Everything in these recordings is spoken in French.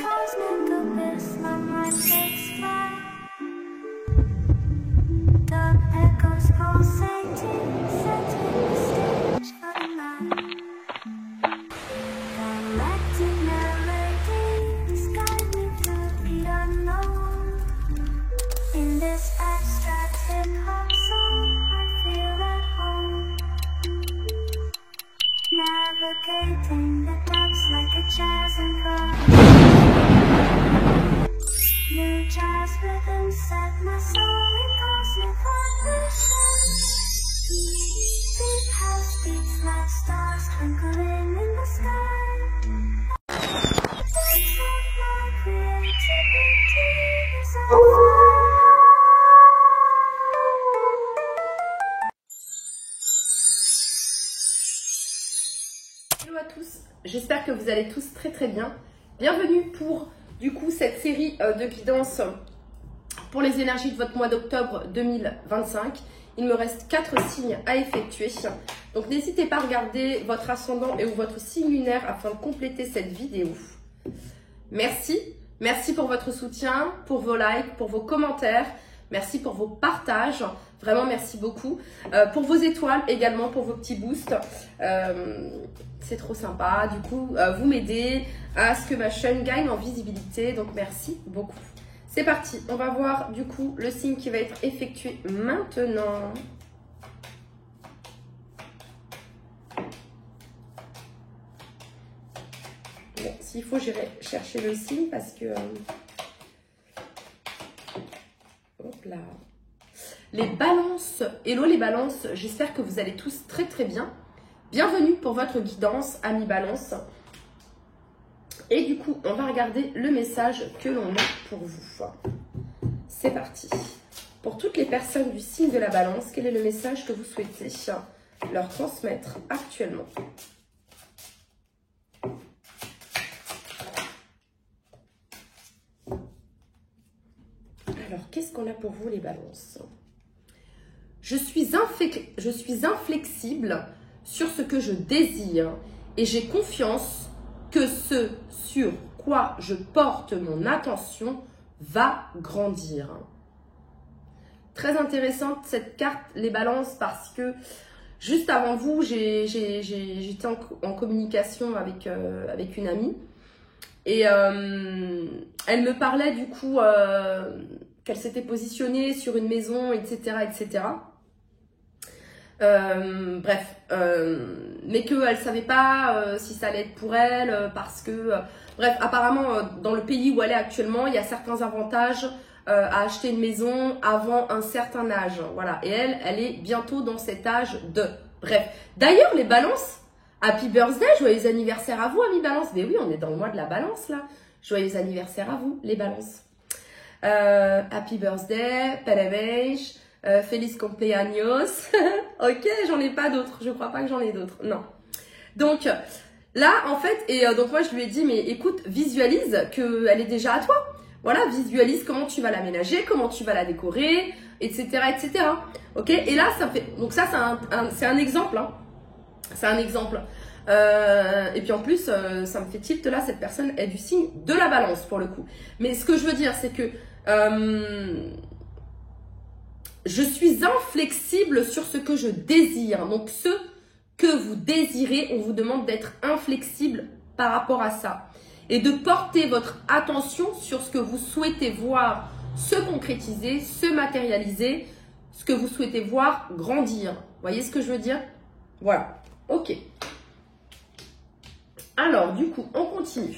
cosmic abyss, my mind takes flight. The echoes pulsating, setting the stage for the night. Galactic melodies guide me through the unknown. In this abstract hip-hop song, I feel at home. Navigating the depths like a jazz and new jazz rhythms set my soul in cosmic vibration. Deep house beats like stars twinkling in the sky. Dance of my creativity is on fire. Hello à tous, j'espère que vous allez tous très très bien. Bienvenue pour du coup cette série de guidance pour les énergies de votre mois d'octobre 2025. Il me reste 4 signes à effectuer. Donc n'hésitez pas à regarder votre ascendant et ou votre signe lunaire afin de compléter cette vidéo. Merci, merci pour votre soutien, pour vos likes, pour vos commentaires. Merci pour vos partages, vraiment merci beaucoup. Pour vos étoiles également, pour vos petits boosts. C'est trop sympa, du coup vous m'aidez à ce que ma chaîne gagne en visibilité, donc merci beaucoup. C'est parti, on va voir du coup le signe qui va être effectué maintenant. Bon, s'il faut j'irai chercher le signe parce que... Hop là. Les balances, hello les balances, j'espère que vous allez tous très très bien. Bienvenue pour votre guidance, amis balance. Et du coup, on va regarder le message que l'on a pour vous. C'est parti. Pour toutes les personnes du signe de la balance, quel est le message que vous souhaitez leur transmettre actuellement? Alors, qu'est-ce qu'on a pour vous les balances? Je suis inflexible sur ce que je désire et j'ai confiance que ce sur quoi je porte mon attention va grandir. Très intéressante cette carte, les balances, parce que juste avant vous, j'étais en communication avec une amie et elle me parlait du coup qu'elle s'était positionnée sur une maison, etc. etc. Bref, mais qu'elle ne savait pas si ça allait être pour elle, parce que, bref, apparemment, dans le pays où elle est actuellement, il y a certains avantages à acheter une maison avant un certain âge. Voilà, et elle est bientôt dans cet âge de... Bref, d'ailleurs, les balances, happy birthday, joyeux anniversaire à vous, amis balance. Mais oui, on est dans le mois de la balance, là. Joyeux anniversaire à vous, les balances. Happy birthday, parabéns. Feliz cumpleaños. Ok, j'en ai pas d'autres. Je crois pas que j'en ai d'autres. Non. Donc là, en fait, et donc moi je lui ai dit, mais écoute, visualise qu'elle est déjà à toi. Voilà, visualise comment tu vas l'aménager, comment tu vas la décorer, etc., etc. Ok. Et là, ça fait. Donc ça, c'est un exemple. Hein. C'est un exemple. Et puis en plus, ça me fait tilt là. Cette personne est du signe de la balance pour le coup. Mais ce que je veux dire, c'est que je suis inflexible sur ce que je désire. Donc, ce que vous désirez, on vous demande d'être inflexible par rapport à ça. Et de porter votre attention sur ce que vous souhaitez voir se concrétiser, se matérialiser, ce que vous souhaitez voir grandir. Vous voyez ce que je veux dire? Voilà. Ok. Alors, du coup, on continue.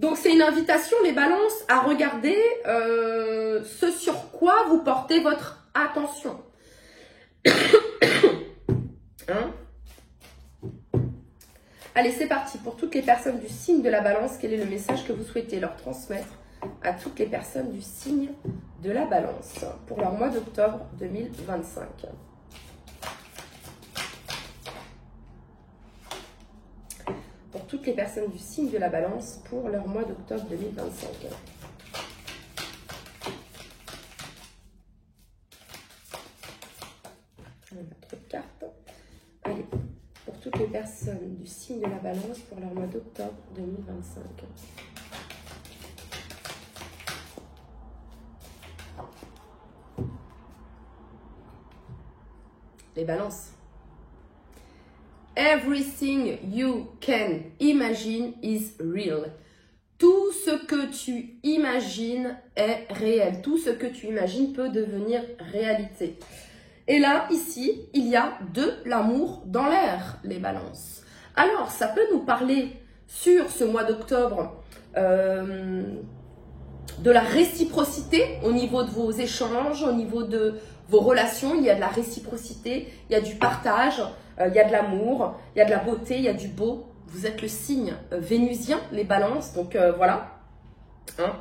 Donc, c'est une invitation, les balances, à regarder ce sur quoi vous portez votre attention. Hein? Allez, c'est parti. Pour toutes les personnes du signe de la balance, quel est le message que vous souhaitez leur transmettre à toutes les personnes du signe de la balance pour leur mois d'octobre 2025? Pour toutes les personnes du signe de la balance pour leur mois d'octobre 2025. Trop de cartes. Allez, pour toutes les personnes du signe de la balance pour leur mois d'octobre 2025. Les balances. Everything you can imagine is real. Tout ce que tu imagines est réel. Tout ce que tu imagines peut devenir réalité. Et là, ici, il y a de l'amour dans l'air, les balances. Alors, ça peut nous parler sur ce mois d'octobre de la réciprocité au niveau de vos échanges, au niveau de vos relations. Il y a de la réciprocité, il y a du partage, il y a de l'amour, il y a de la beauté, il y a du beau. Vous êtes le signe vénusien, les balances, donc voilà. Hein.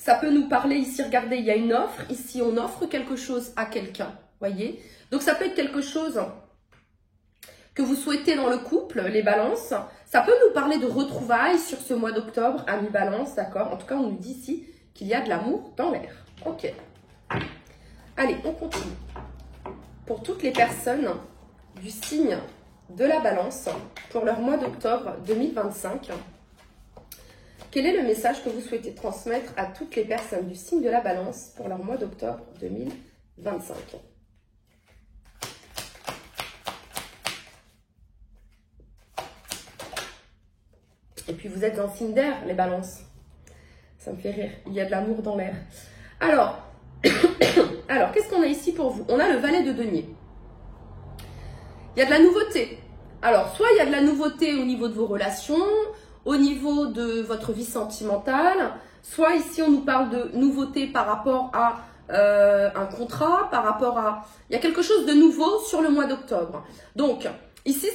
Ça peut nous parler ici, regardez, il y a une offre. Ici, on offre quelque chose à quelqu'un, voyez. Donc, ça peut être quelque chose que vous souhaitez dans le couple, les balances. Ça peut nous parler de retrouvailles sur ce mois d'octobre, amis balance, d'accord. En tout cas, on nous dit ici qu'il y a de l'amour dans l'air. Ok. Allez, on continue. Pour toutes les personnes du signe de la balance, pour leur mois d'octobre 2025, quel est le message que vous souhaitez transmettre à toutes les personnes du signe de la balance pour leur mois d'octobre 2025? Et puis vous êtes un signe d'air, les balances. Ça me fait rire, il y a de l'amour dans l'air. Alors, qu'est-ce qu'on a ici pour vous? On a le valet de denier. Il y a de la nouveauté. Alors, soit il y a de la nouveauté au niveau de vos relations, au niveau de votre vie sentimentale, soit ici on nous parle de nouveauté par rapport à un contrat, par rapport à... Il y a quelque chose de nouveau sur le mois d'octobre. Donc, ici,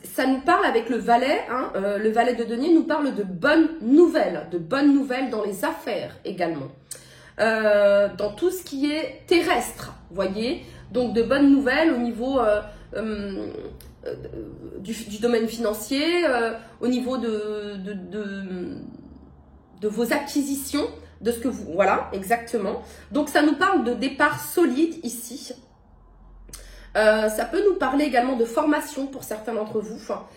ça nous parle avec le valet, hein, le valet de denier nous parle de bonnes nouvelles dans les affaires également. Dans tout ce qui est terrestre, voyez. Donc, de bonnes nouvelles au niveau... du domaine financier, au niveau de vos acquisitions, de ce que vous... Voilà, exactement. Donc, ça nous parle de départ solide ici. Ça peut nous parler également de formation pour certains d'entre vous. Enfin,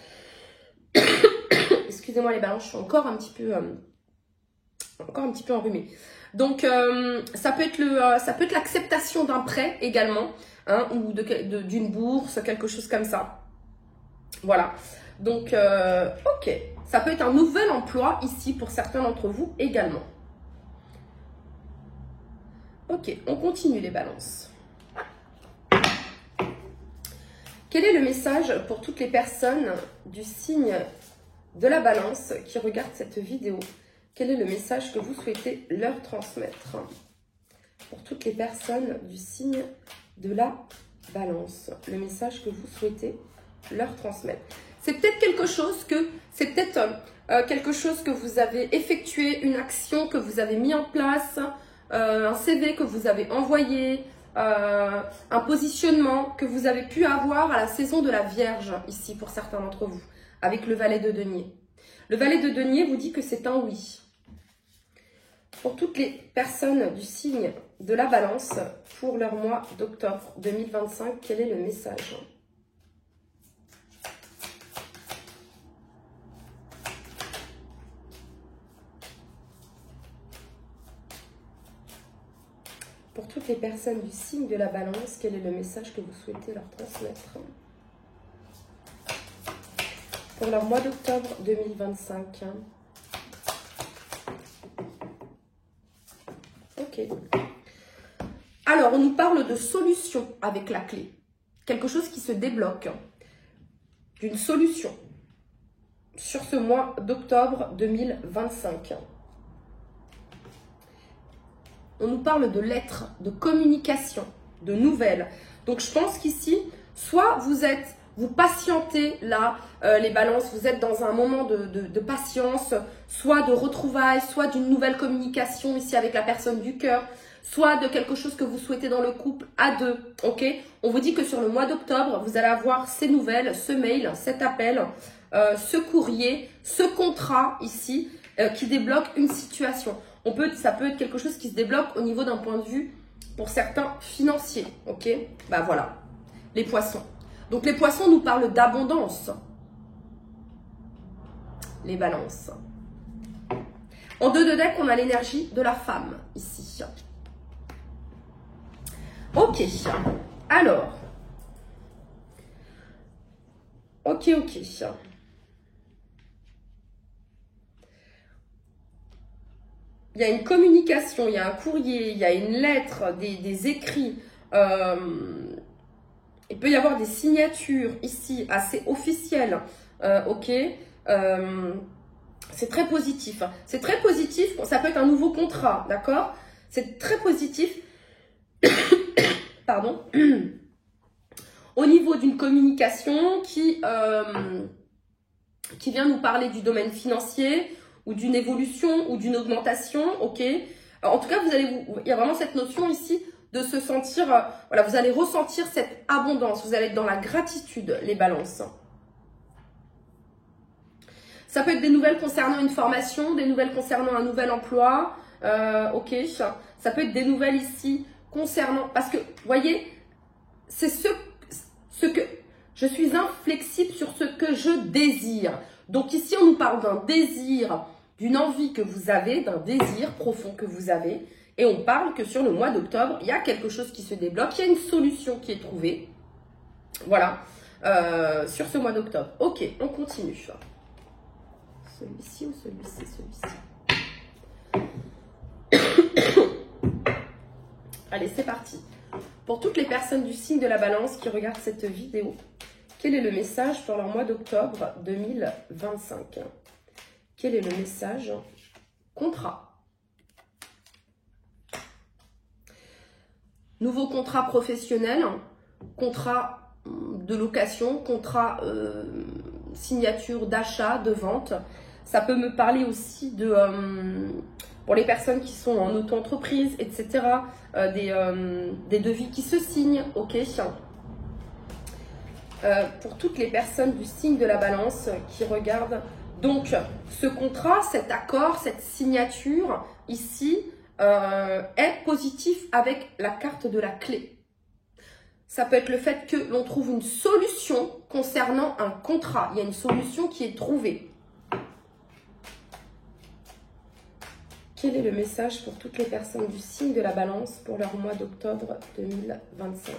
excusez-moi les balances, je suis encore un petit peu enrhumée. Donc, ça peut être l'acceptation d'un prêt également, hein, ou d'une bourse, quelque chose comme ça. Voilà. Donc, ok. Ça peut être un nouvel emploi ici pour certains d'entre vous également. Ok, on continue les balances. Quel est le message pour toutes les personnes du signe de la balance qui regardent cette vidéo? Quel est le message que vous souhaitez leur transmettre? Pour toutes les personnes du signe de la balance, le message que vous souhaitez leur transmettre. C'est peut-être quelque chose que vous avez effectué, une action que vous avez mis en place, un CV que vous avez envoyé, un positionnement que vous avez pu avoir à la saison de la Vierge, ici pour certains d'entre vous, avec le valet de denier. Le valet de denier vous dit que c'est un oui. Pour toutes les personnes du signe de la balance, pour leur mois d'octobre 2025, quel est le message ? Pour toutes les personnes du signe de la balance, quel est le message que vous souhaitez leur transmettre pour leur mois d'octobre 2025? Ok. Alors, on nous parle de solution avec la clé. Quelque chose qui se débloque. D'une solution sur ce mois d'octobre 2025. On nous parle de lettres, de communication, de nouvelles. Donc, je pense qu'ici, soit vous patientez là, les balances, vous êtes dans un moment de patience, soit de retrouvailles, soit d'une nouvelle communication ici avec la personne du cœur, soit de quelque chose que vous souhaitez dans le couple à deux, ok? On vous dit que sur le mois d'octobre, vous allez avoir ces nouvelles, ce mail, cet appel, ce courrier, ce contrat ici qui débloque une situation. Ça peut être quelque chose qui se débloque au niveau d'un point de vue, pour certains, financier, ok? Bah voilà. les poissons. Donc les poissons nous parlent d'abondance. Les balances. En 2 de deck, on a l'énergie de la femme ici. Ok. Alors. Ok. Il y a une communication, il y a un courrier, il y a une lettre, des écrits. Il peut y avoir des signatures ici assez officielles. Ok. C'est très positif. C'est très positif. Ça peut être un nouveau contrat, d'accord? C'est très positif. Pardon. Au niveau d'une communication qui vient nous parler du domaine financier ou d'une évolution ou d'une augmentation, ok. En tout cas, il y a vraiment cette notion ici de se sentir, voilà, vous allez ressentir cette abondance, vous allez être dans la gratitude, les balances. Ça peut être des nouvelles concernant une formation, des nouvelles concernant un nouvel emploi, ok. Ça peut être des nouvelles ici concernant, parce que, vous voyez, c'est ce que, je suis inflexible sur ce que je désire. Donc ici, on nous parle d'un désir, d'une envie que vous avez, d'un désir profond que vous avez. Et on parle que sur le mois d'octobre, il y a quelque chose qui se débloque, il y a une solution qui est trouvée. Voilà, sur ce mois d'octobre. Ok, on continue. Celui-ci ou celui-ci, celui-ci. Allez, c'est parti. Pour toutes les personnes du signe de la balance qui regardent cette vidéo, quel est le message pour leur mois d'octobre 2025? Quel est le message? Contrat. Nouveau contrat professionnel, contrat de location, contrat signature d'achat, de vente. Ça peut me parler aussi de, pour les personnes qui sont en auto-entreprise, etc., des devis qui se signent, ok. Pour toutes les personnes du signe de la balance qui regardent, donc ce contrat, cet accord, cette signature ici est positif avec la carte de la clé. Ça peut être le fait que l'on trouve une solution concernant un contrat. Il y a une solution qui est trouvée. Quel est le message pour toutes les personnes du signe de la balance pour leur mois d'octobre 2025?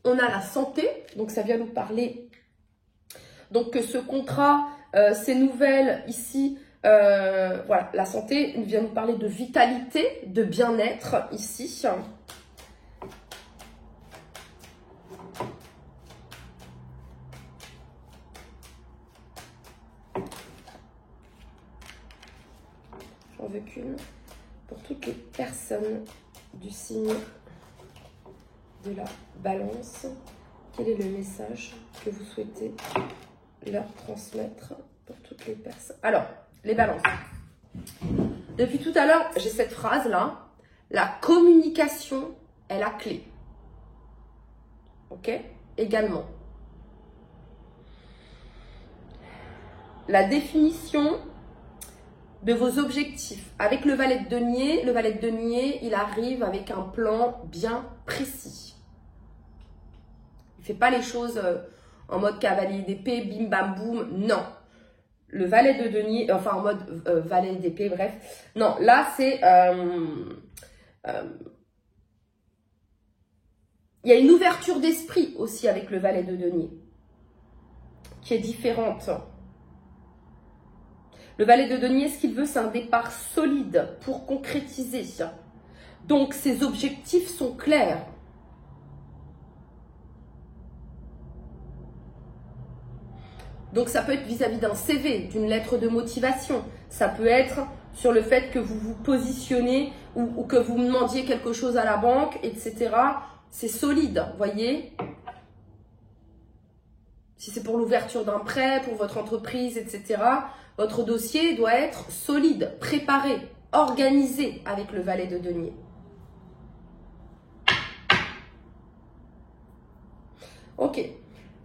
On a la santé, donc ça vient nous parler. Donc que ce contrat, ces nouvelles ici, voilà, la santé vient nous parler de vitalité, de bien-être ici. J'en veux qu'une. Pour toutes les personnes du signe de la balance, quel est le message que vous souhaitez leur transmettre pour toutes les personnes? Alors, les balances. Depuis tout à l'heure, j'ai cette phrase-là. La communication est la clé. Ok? Également. La définition de vos objectifs. Avec le valet de denier, il arrive avec un plan bien précis. Il ne fait pas les choses en mode cavalier d'épée, bim bam boum, non. Le valet de denier, enfin en mode valet d'épée, bref. Non, là c'est... il y a une ouverture d'esprit aussi avec le valet de denier, qui est différente. Le valet de denier, ce qu'il veut, c'est un départ solide pour concrétiser. Donc, ses objectifs sont clairs. Donc, ça peut être vis-à-vis d'un CV, d'une lettre de motivation. Ça peut être sur le fait que vous vous positionnez ou que vous demandiez quelque chose à la banque, etc. C'est solide, vous voyez. Si c'est pour l'ouverture d'un prêt, pour votre entreprise, etc., votre dossier doit être solide, préparé, organisé avec le valet de denier. Ok.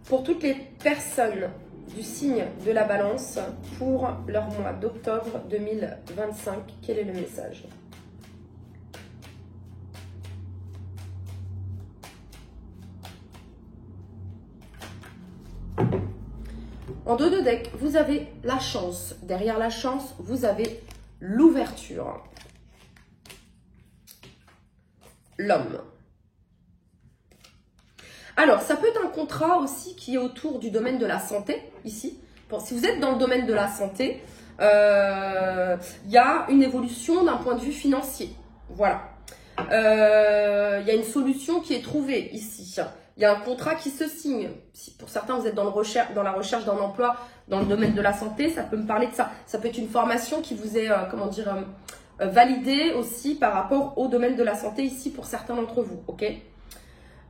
Pour toutes les personnes du signe de la balance pour leur mois d'octobre 2025. Quel est le message? En dos de deck, vous avez la chance. Derrière la chance, vous avez l'ouverture. L'homme. Alors, ça peut être un contrat aussi qui est autour du domaine de la santé, ici. Bon, si vous êtes dans le domaine de la santé, il y a une évolution d'un point de vue financier. Voilà. Il y a une solution qui est trouvée ici. Il y a un contrat qui se signe. Si pour certains, vous êtes dans la recherche d'un emploi dans le domaine de la santé, ça peut me parler de ça. Ça peut être une formation qui vous est, validée aussi par rapport au domaine de la santé ici pour certains d'entre vous. Ok.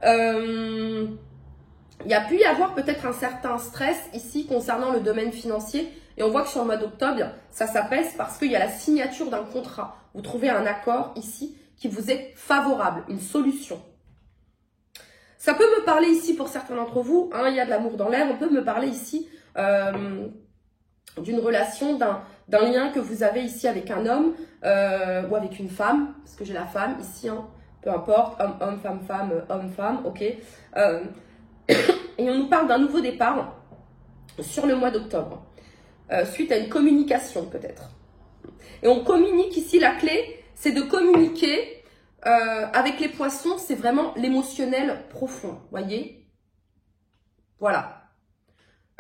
Il y a pu y avoir peut-être un certain stress ici concernant le domaine financier. Et on voit que sur le mois d'octobre, ça s'apaise parce qu'il y a la signature d'un contrat. Vous trouvez un accord ici qui vous est favorable, une solution. Ça peut me parler ici pour certains d'entre vous, hein, il y a de l'amour dans l'air, on peut me parler ici d'une relation, d'un lien que vous avez ici avec un homme ou avec une femme, parce que j'ai la femme ici, hein, peu importe, homme, femme, ok. Et on nous parle d'un nouveau départ sur le mois d'octobre, suite à une communication peut-être. Et on communique ici, la clé, c'est de communiquer. Avec les poissons, c'est vraiment l'émotionnel profond, voyez. Voilà.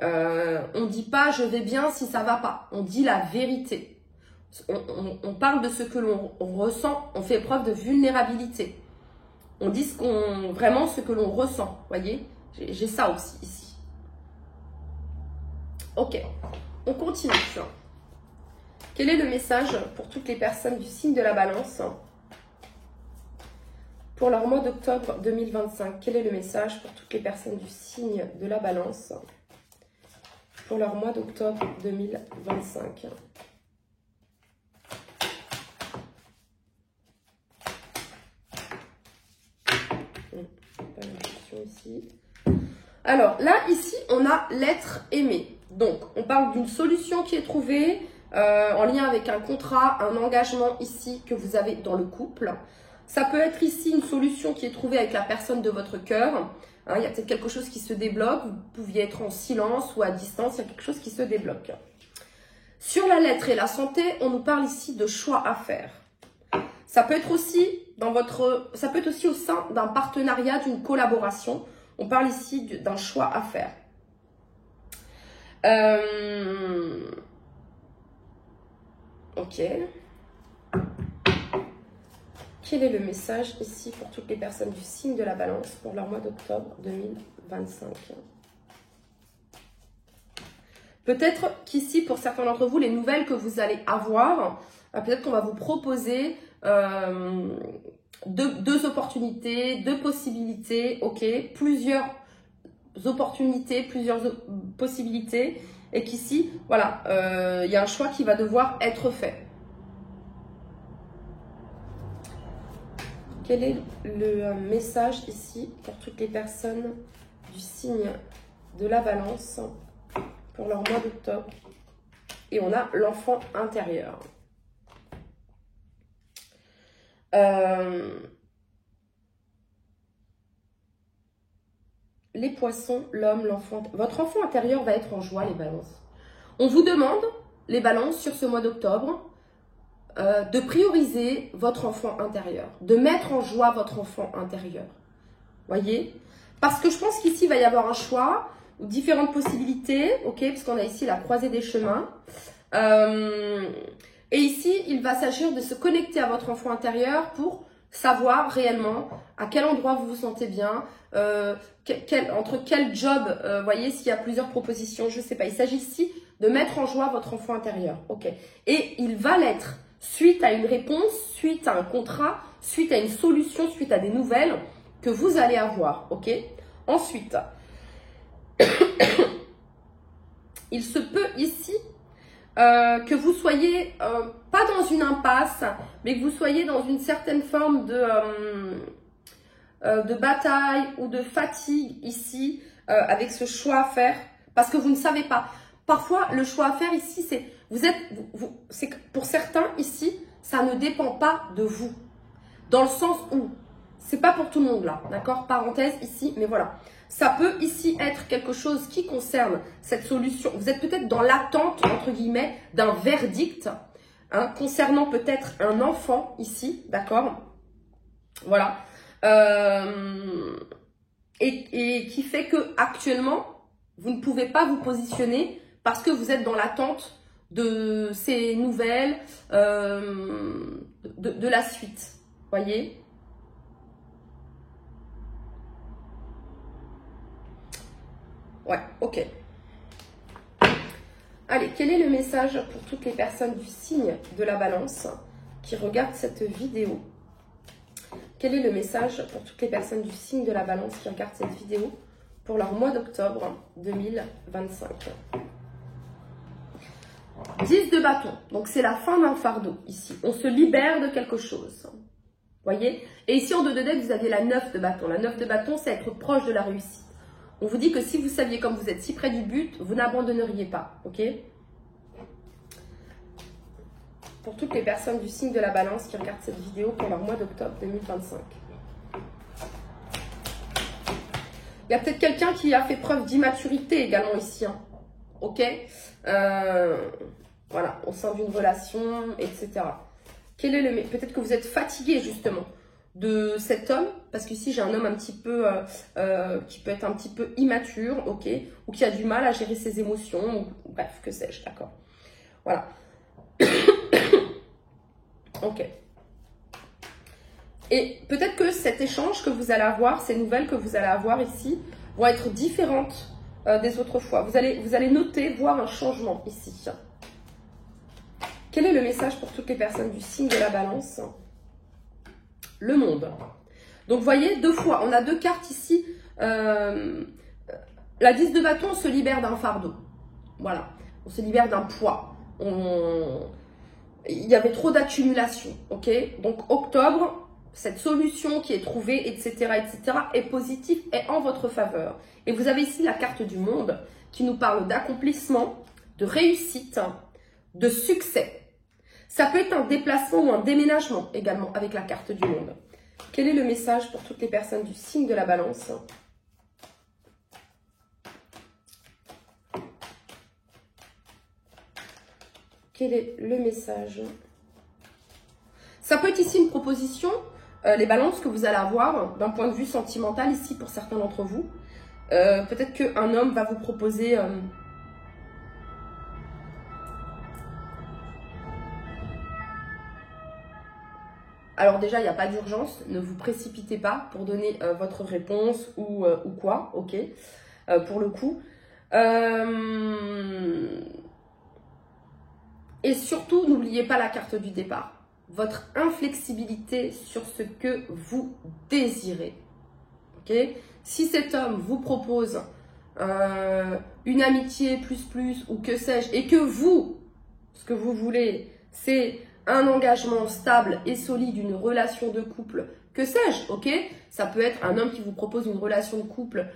On ne dit pas « je vais bien » si ça ne va pas. On dit la vérité. On parle de ce que l'on ressent. On fait preuve de vulnérabilité. On dit vraiment ce que l'on ressent, voyez. J'ai ça aussi ici. Ok, on continue. Quel est le message pour toutes les personnes du signe de la balance pour leur mois d'octobre 2025? Quel est le message pour toutes les personnes du signe de la balance pour leur mois d'octobre 2025? Pas l'intuition ici. Alors là, ici, on a l'être aimé. Donc, on parle d'une solution qui est trouvée en lien avec un contrat, un engagement ici que vous avez dans le couple. Ça peut être ici une solution qui est trouvée avec la personne de votre cœur. Hein, il y a peut-être quelque chose qui se débloque. Vous pouviez être en silence ou à distance. Il y a quelque chose qui se débloque. Sur la lettre et la santé, on nous parle ici de choix à faire. Ça peut être aussi ça peut être aussi au sein d'un partenariat, d'une collaboration. On parle ici d'un choix à faire. Ok. Quel est le message ici pour toutes les personnes du signe de la balance pour leur mois d'octobre 2025? Peut-être qu'ici, pour certains d'entre vous, les nouvelles que vous allez avoir, peut-être qu'on va vous proposer deux opportunités, deux possibilités, ok, plusieurs opportunités, plusieurs possibilités, et qu'ici, voilà, il y a un choix qui va devoir être fait. Quel est le message ici pour toutes les personnes du signe de la balance pour leur mois d'octobre? Et on a l'enfant intérieur. Les poissons, l'homme, l'enfant. Votre enfant intérieur va être en joie, les balances. On vous demande, les balances, sur ce mois d'octobre, de prioriser votre enfant intérieur, de mettre en joie votre enfant intérieur. Voyez? Parce que je pense qu'ici, il va y avoir un choix, ou différentes possibilités, ok? Parce qu'on a ici la croisée des chemins. Et ici, il va s'agir de se connecter à votre enfant intérieur pour savoir réellement à quel endroit vous vous sentez bien, entre quel job, voyez, s'il y a plusieurs propositions, je ne sais pas. Il s'agit ici de mettre en joie votre enfant intérieur, ok? Et il va l'être suite à une réponse, suite à un contrat, suite à une solution, suite à des nouvelles que vous allez avoir, ok? Ensuite, il se peut ici que vous soyez pas dans une impasse, mais que vous soyez dans une certaine forme de bataille ou de fatigue ici, avec ce choix à faire, Parce que vous ne savez pas. Parfois, le choix à faire ici, c'est c'est que pour certains ici, ça ne dépend pas de vous. Dans le sens où, c'est pas pour tout le monde là, d'accord? Parenthèse ici, mais voilà. Ça peut ici être quelque chose qui concerne cette solution. Vous êtes peut-être dans l'attente, entre guillemets, d'un verdict, hein, concernant peut-être un enfant ici, d'accord? Voilà. Et qui fait que actuellement, vous ne pouvez pas vous positionner parce que vous êtes dans l'attente de ces nouvelles, de la suite. Voyez? Ouais, ok. Allez, quel est le message pour toutes les personnes du signe de la Balance qui regardent cette vidéo? Quel est le message pour toutes les personnes du signe de la Balance qui regardent cette vidéo pour leur mois d'octobre 2025? 10 de bâton, donc c'est la fin d'un fardeau ici. On se libère de quelque chose. Voyez? Et ici en 2 de deck, vous avez la 9 de bâton. La 9 de bâton, c'est être proche de la réussite. On vous dit que si vous saviez comme vous êtes si près du but, vous n'abandonneriez pas. Ok? Pour toutes les personnes du signe de la Balance qui regardent cette vidéo pour leur mois d'octobre 2025. Il y a peut-être quelqu'un qui a fait preuve d'immaturité également ici. Hein. Ok? Voilà, au sein d'une relation, etc. Quel est le... Peut-être que vous êtes fatigué justement de cet homme, parce qu'ici j'ai un homme un petit peu qui peut être un petit peu immature, ok, ou qui a du mal à gérer ses émotions, ou bref, que sais-je, d'accord. Voilà. Ok. Et peut-être que cet échange que vous allez avoir, ces nouvelles que vous allez avoir ici, vont être différentes des autres fois. Vous allez noter, voir un changement ici. Quel est le message pour toutes les personnes du signe de la Balance? Le monde. Donc, vous voyez, 2 fois, on a 2 cartes ici. La 10 de bâton, on se libère d'un fardeau. Voilà. On se libère d'un poids. Il y avait trop d'accumulation. Ok? Donc, octobre, cette solution qui est trouvée, etc., est positive, est en votre faveur. Et vous avez ici la carte du monde qui nous parle d'accomplissement, de réussite, de succès. Ça peut être un déplacement ou un déménagement également avec la carte du monde. Quel est le message pour toutes les personnes du signe de la Balance? Quel est le message? Ça peut être ici une proposition, les balances que vous allez avoir d'un point de vue sentimental ici pour certains d'entre vous. Peut-être qu'un homme va vous proposer... Alors déjà, il n'y a pas d'urgence, ne vous précipitez pas pour donner votre réponse ou quoi, ok, pour le coup. Et surtout, n'oubliez pas la carte du départ. Votre inflexibilité sur ce que vous désirez. Ok? Si cet homme vous propose une amitié plus ou que sais-je, et que vous, ce que vous voulez, c'est un engagement stable et solide, une relation de couple, que sais-je, ok? Ça peut être un homme qui vous propose une relation de couple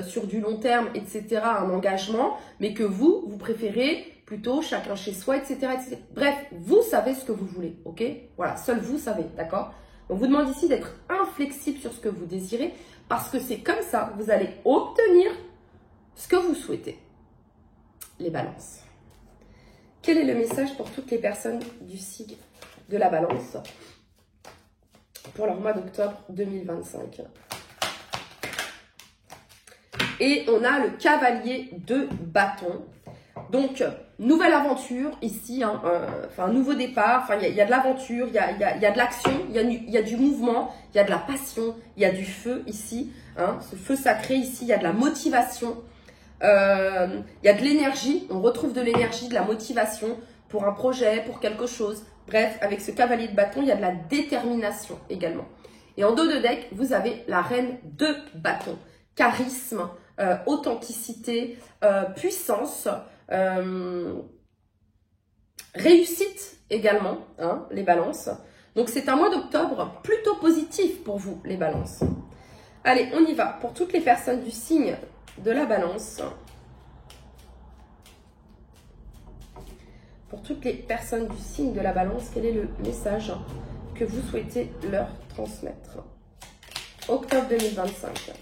sur du long terme, etc., un engagement, mais que vous préférez plutôt chacun chez soi, etc., etc. Bref, vous savez ce que vous voulez, ok? Voilà, seul vous savez, d'accord? On vous demande ici d'être inflexible sur ce que vous désirez, parce que c'est comme ça que vous allez obtenir ce que vous souhaitez. Les balances. Quel est le message pour toutes les personnes du signe de la Balance pour leur mois d'octobre 2025? Et on a le cavalier de bâton. Donc, nouvelle aventure ici, hein, un nouveau départ. Il y a de l'aventure, il y a de l'action, il y a du mouvement, il y a de la passion, il y a du feu ici. Hein, ce feu sacré ici, il y a de la motivation. Il y a de l'énergie, on retrouve de l'énergie, de la motivation pour un projet, pour quelque chose. Bref, avec ce cavalier de bâton, il y a de la détermination également. Et en dos de deck, vous avez la reine de bâton. Charisme, authenticité, puissance, réussite également, hein, les balances. Donc c'est un mois d'octobre plutôt positif pour vous, les balances. Allez, on y va. Pour toutes les personnes du signe de la Balance, Pour toutes les personnes du signe de la balance, quel est le message que vous souhaitez leur transmettre? Octobre 2025.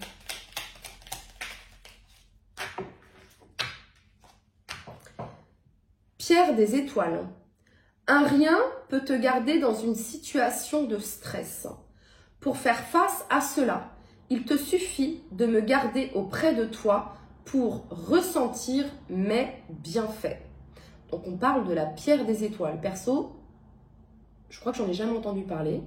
Pierre des étoiles. Un rien peut te garder dans une situation de stress. Pour faire face à cela, il te suffit de me garder auprès de toi pour ressentir mes bienfaits. Donc on parle de la pierre des étoiles. Perso, je crois que j'en ai jamais entendu parler.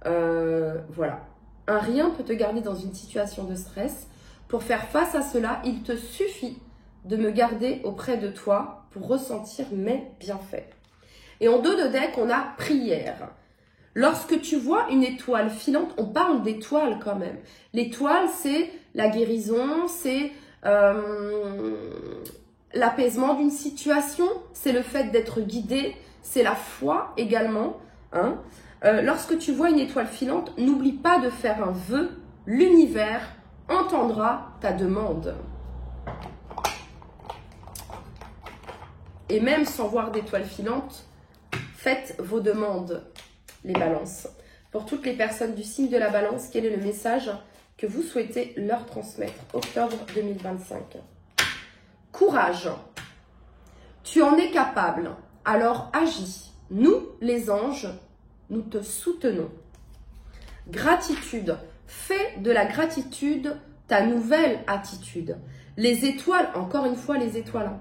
Voilà. Un rien peut te garder dans une situation de stress. Pour faire face à cela, il te suffit de me garder auprès de toi pour ressentir mes bienfaits. Et en 2 de deck, on a prière. Lorsque tu vois une étoile filante, on parle d'étoile quand même. L'étoile, c'est la guérison, c'est l'apaisement d'une situation, c'est le fait d'être guidé, c'est la foi également. Hein. Lorsque tu vois une étoile filante, n'oublie pas de faire un vœu, l'univers entendra ta demande. Et même sans voir d'étoile filante, faites vos demandes, les balances. Pour toutes les personnes du signe de la balance, quel est le message que vous souhaitez leur transmettre? Octobre 2025. Courage. Tu en es capable, alors agis. Nous, les anges, nous te soutenons. Gratitude. Fais de la gratitude ta nouvelle attitude. Les étoiles, encore une fois les étoiles.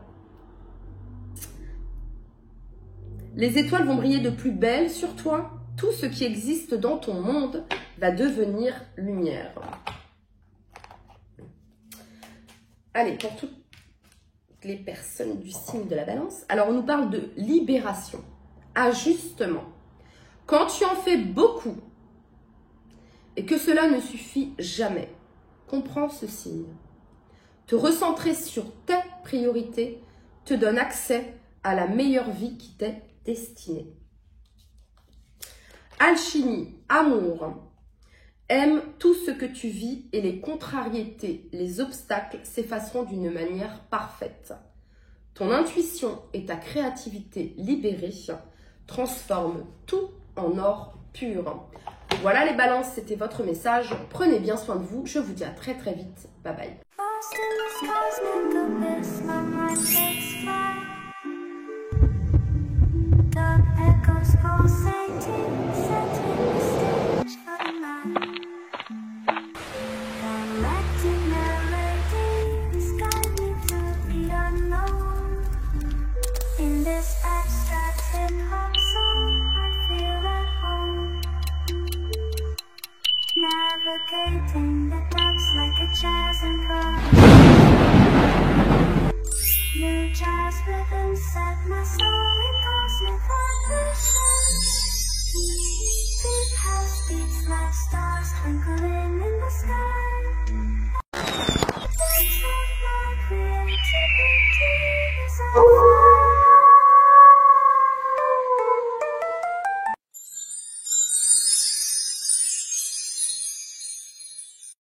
Les étoiles vont briller de plus belle sur toi. Tout ce qui existe dans ton monde va devenir lumière. Allez, pour toutes les personnes du signe de la balance, alors on nous parle de libération, ajustement. Quand tu en fais beaucoup et que cela ne suffit jamais, comprends ce signe. Te recentrer sur tes priorités te donne accès à la meilleure vie qui t'est destinée. Alchimie, amour. Aime tout ce que tu vis et les contrariétés, les obstacles s'effaceront d'une manière parfaite. Ton intuition et ta créativité libérée transforment tout en or pur. Voilà les balances, c'était votre message. Prenez bien soin de vous. Je vous dis à très très vite. Bye bye. Navigating the depths like a jazz improv. New jazz rhythms set my soul in cosmic vibration. Deep house beats like stars twinkling.